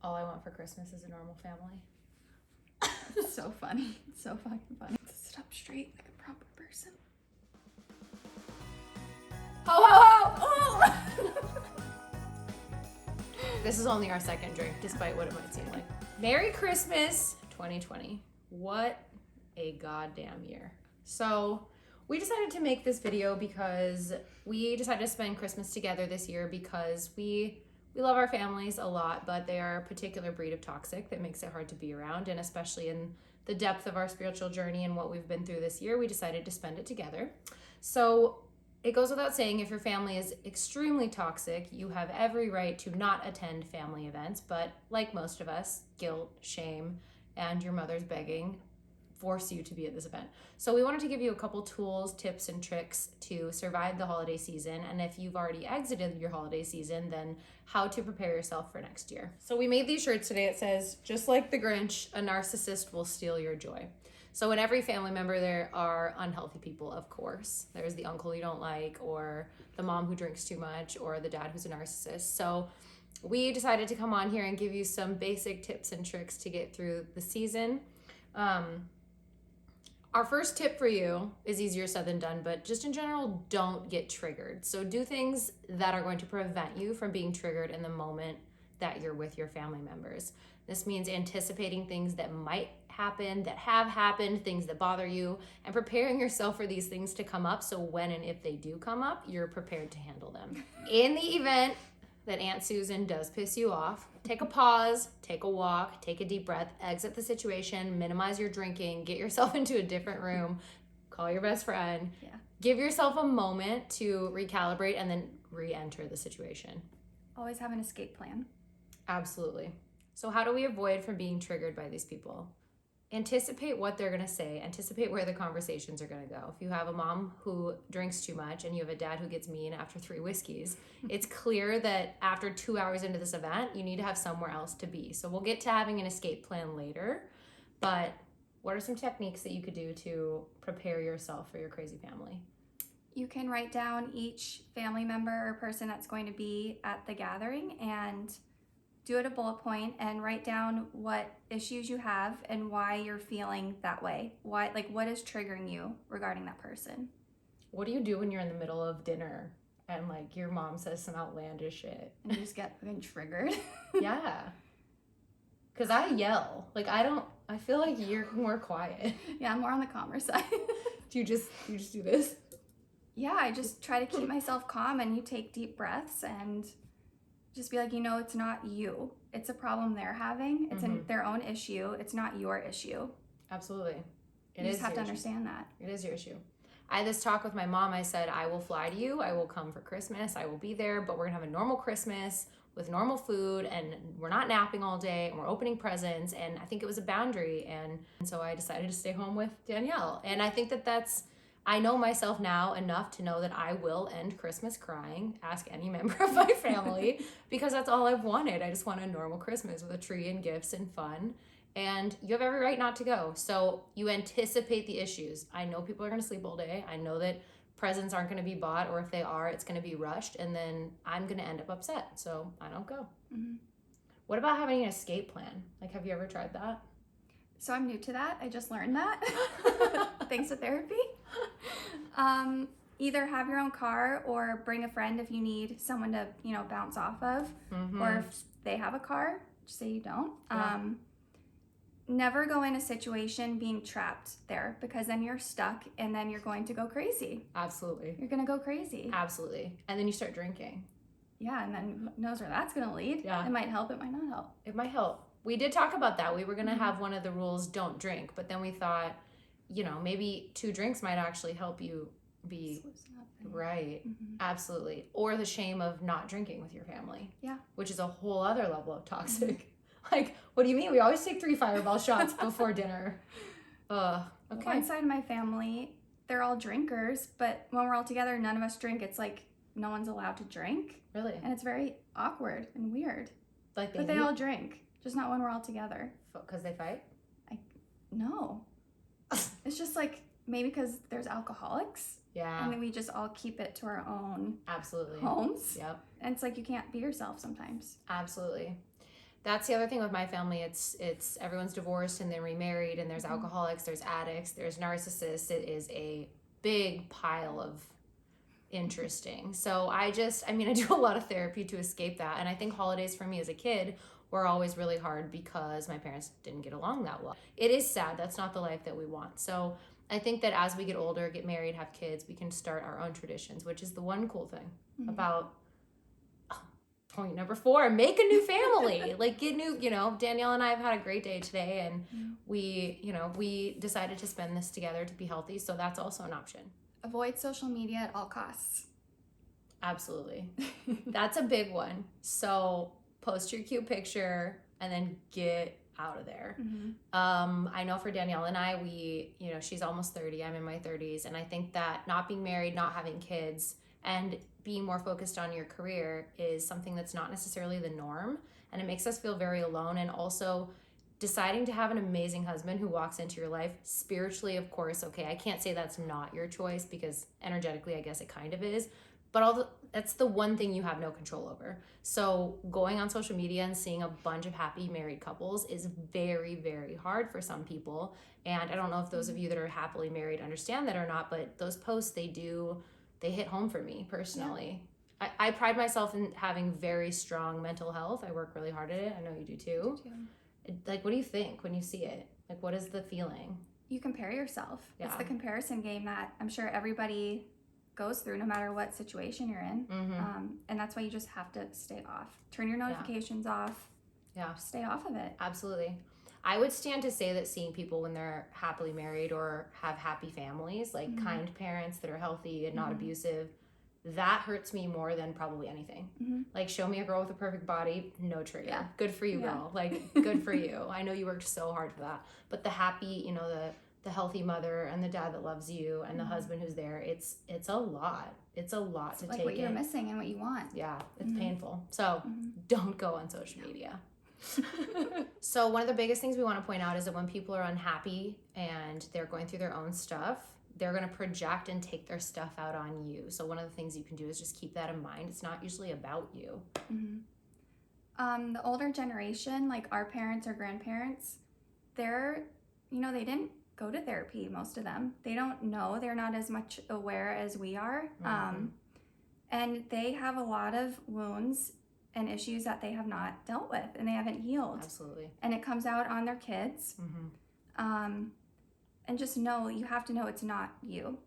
All I want for Christmas is a normal family. It's so funny. It's so fucking funny. Sit up straight like a proper person. Oh! This is only our second drink, despite what it might seem like. Merry Christmas 2020. What a goddamn year. So we decided to make this video because we decided to spend Christmas together this year because we love our families a lot, but they are a particular breed of toxic that makes it hard to be around. And especially in the depth of our spiritual journey and what we've been through this year, we decided to spend it together. So it goes without saying, if your family is extremely toxic, you have every right to not attend family events. But like most of us, guilt, shame, and your mother's begging force you to be at this event. So we wanted to give you a couple tools, tips, and tricks to survive the holiday season. And if you've already exited your holiday season, then how to prepare yourself for next year. So we made these shirts today. It says, just like the Grinch, a narcissist will steal your joy. So in every family member, there are unhealthy people, of course. There's the uncle you don't like, or the mom who drinks too much, or the dad who's a narcissist. So we decided to come on here and give you some basic tips and tricks to get through the season. Our first tip for you is easier said than done, but just in general, don't get triggered. So do things that are going to prevent you from being triggered in the moment that you're with your family members. This means anticipating things that might happen, that have happened, things that bother you, and preparing yourself for these things to come up so when and if they do come up, you're prepared to handle them. In the event that Aunt Susan does piss you off, take a pause, take a walk, take a deep breath, exit the situation, minimize your drinking, get yourself into a different room, call your best friend. Yeah. Give yourself a moment to recalibrate and then re-enter the situation. Always have an escape plan. Absolutely. So how do we avoid from being triggered by these people? Anticipate what they're going to say. Anticipate where the conversations are going to go. If you have a mom who drinks too much and you have a dad who gets mean after 3 whiskeys, it's clear that after 2 hours into this event, you need to have somewhere else to be. So we'll get to having an escape plan later. But what are some techniques that you could do to prepare yourself for your crazy family? You can write down each family member or person that's going to be at the gathering and do it a bullet point and write down what issues you have and why you're feeling that way. Why, like, what is triggering you regarding that person? What do you do when you're in the middle of dinner and like your mom says some outlandish shit? And you just get fucking triggered. Yeah. Cause I yell. Like I feel like you're more quiet. Yeah, I'm more on the calmer side. Do you just do this? Yeah, I just try to keep myself calm and you take deep breaths and just be like, it's not you. It's a problem they're having. It's their own issue. It's not your issue. Absolutely. You just have to understand that. It is your issue. I had this talk with my mom. I said, I will fly to you. I will come for Christmas. I will be there, but we're going to have a normal Christmas with normal food and we're not napping all day and we're opening presents. And I think it was a boundary. And so I decided to stay home with Danielle. And I think I know myself now enough to know that I will end Christmas crying. Ask any member of my family because that's all I've wanted. I just want a normal Christmas with a tree and gifts and fun. And you have every right not to go. So you anticipate the issues. I know people are going to sleep all day. I know that presents aren't going to be bought, or if they are, it's going to be rushed. And then I'm going to end up upset. So I don't go. Mm-hmm. What about having an escape plan? Like, have you ever tried that? So I'm new to that. I just learned that. Thanks to therapy. Either have your own car or bring a friend if you need someone to, bounce off of. Mm-hmm. Or if they have a car, just say you don't. Yeah. Never go in a situation being trapped there because then you're stuck and then you're going to go crazy. Absolutely. You're going to go crazy. Absolutely. And then you start drinking. Yeah, and then who knows where that's going to lead. Yeah. It might help, it might not help. It might help. We did talk about that. We were going to have one of the rules, don't drink. But then we thought, maybe 2 drinks might actually help you be right. Mm-hmm. Absolutely. Or the shame of not drinking with your family. Yeah. Which is a whole other level of toxic. Mm-hmm. Like, what do you mean? We always take 3 Fireball shots before dinner. Okay. One side of my family, they're all drinkers, but when we're all together, none of us drink. It's like no one's allowed to drink. Really? And it's very awkward and weird. Like they all drink, just not when we're all together. Because they fight? No. It's just like maybe because there's alcoholics. Yeah. And then we just all keep it to our own Absolutely. homes. Yep. And it's like you can't be yourself sometimes. Absolutely. That's the other thing with my family. It's everyone's divorced and then remarried, and there's alcoholics, there's addicts, there's narcissists. It is a big pile of interesting. So I do a lot of therapy to escape that. And I think holidays for me as a kid were always really hard because my parents didn't get along that well. It is sad. That's not the life that we want. So I think that as we get older, get married, have kids, we can start our own traditions, which is the one cool thing about point number 4, make a new family. Like get new, Danielle and I have had a great day today, and we decided to spend this together to be healthy. So that's also an option. Avoid social media at all costs. Absolutely. That's a big one. So post your cute picture and then get out of there. I know for Danielle and I, she's almost 30, I'm in my 30s, and I think that not being married, not having kids, and being more focused on your career is something that's not necessarily the norm, and it makes us feel very alone. And also deciding to have an amazing husband who walks into your life spiritually, of course, okay, I can't say that's not your choice, because energetically I guess it kind of is, but that's the one thing you have no control over. So going on social media and seeing a bunch of happy married couples is very, very hard for some people. And I don't know if those of you that are happily married understand that or not, but those posts, they hit home for me personally. Yeah. I pride myself in having very strong mental health. I work really hard at it. I know you do too. Like, what do you think when you see it? Like, what is the feeling? You compare yourself. Yeah. It's the comparison game that I'm sure everybody goes through no matter what situation you're in. And that's why you just have to stay off. Turn your notifications off. Yeah. Stay off of it. Absolutely. I would stand to say that seeing people when they're happily married or have happy families, like kind parents that are healthy and not abusive, that hurts me more than probably anything. Like, show me a girl with a perfect body, no trigger. Yeah. Good for you, girl. Like, good for you. I know you worked so hard for that. But the happy, the healthy mother and the dad that loves you and the husband who's there, it's a lot. It's a lot to like take what you're in. missing and what you want. Yeah, it's painful. So don't go on social media. So one of the biggest things we want to point out is that when people are unhappy and they're going through their own stuff, they're going to project and take their stuff out on you. So one of the things you can do is just keep that in mind. It's not usually about you. The older generation, like our parents or grandparents, they didn't go to therapy, most of them. They don't know. They're not as much aware as we are. And they have a lot of wounds and issues that they have not dealt with and they haven't healed. Absolutely. And it comes out on their kids. And just you have to know it's not you.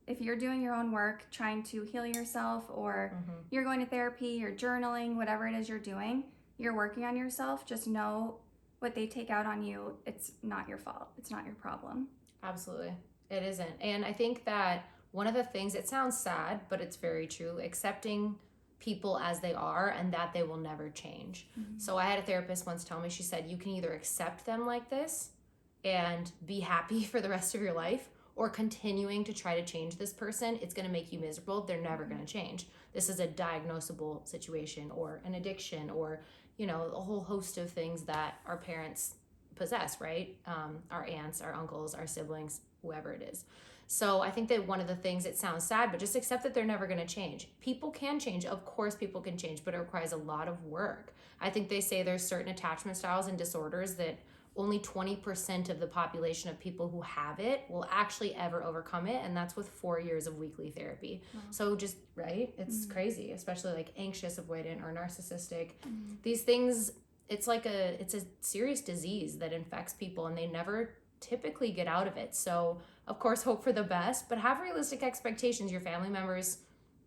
If you're doing your own work, trying to heal yourself, or you're going to therapy, you're journaling, whatever it is you're doing, you're working on yourself, just know what they take out on you, it's not your fault. It's not your problem. Absolutely. It isn't. And I think that one of the things, it sounds sad, but it's very true, accepting people as they are and that they will never change. So I had a therapist once tell me, she said, you can either accept them like this and be happy for the rest of your life, or continuing to try to change this person, it's going to make you miserable. They're never going to change. This is a diagnosable situation or an addiction or, a whole host of things that our parents possess, right? Our aunts, our uncles, our siblings, whoever it is. So I think that one of the things, it sounds sad, but just accept that they're never going to change. People can change. Of course, people can change, but it requires a lot of work. I think they say there's certain attachment styles and disorders that only 20% of the population of people who have it will actually ever overcome it. And that's with 4 years of weekly therapy. Wow. So just, right? It's crazy, especially like anxious, avoidant, or narcissistic. These things, it's a serious disease that infects people and they never typically get out of it. So of course, hope for the best, but have realistic expectations. Your family members,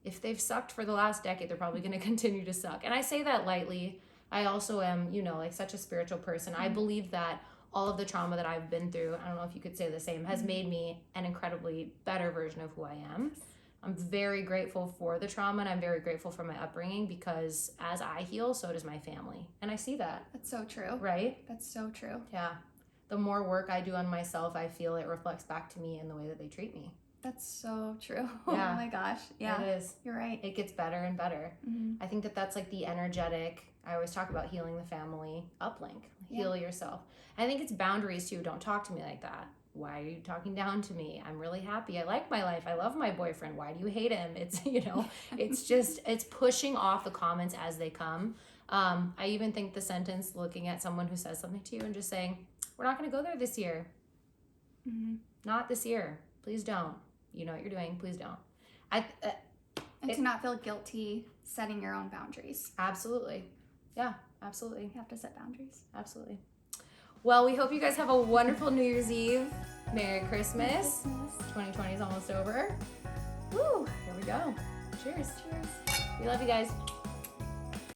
if they've sucked for the last decade, they're probably going to continue to suck. And I say that lightly. I also am, like such a spiritual person. I believe that all of the trauma that I've been through, I don't know if you could say the same, has made me an incredibly better version of who I am. I'm very grateful for the trauma, and I'm very grateful for my upbringing, because as I heal, so does my family. And I see that. That's so true. Right? That's so true. Yeah. The more work I do on myself, I feel it reflects back to me in the way that they treat me. That's so true. Yeah. Oh my gosh. Yeah. It is. You're right. It gets better and better. I think that that's like the energetic, I always talk about healing the family uplink. Heal yourself. I think it's boundaries too. Don't talk to me like that. Why are you talking down to me? I'm really happy. I like my life. I love my boyfriend. Why do you hate him? It's, it's just, it's pushing off the comments as they come. I even think the sentence, looking at someone who says something to you and just saying, we're not going to go there this year. Mm-hmm. Not this year. Please don't. You know what you're doing. Please don't. And to not feel guilty setting your own boundaries. Absolutely. Yeah, absolutely. You have to set boundaries. Absolutely. Well, we hope you guys have a wonderful New Year's Eve. Merry Christmas. 2020 is almost over. Woo! Here we go. Cheers. Cheers. We love you guys.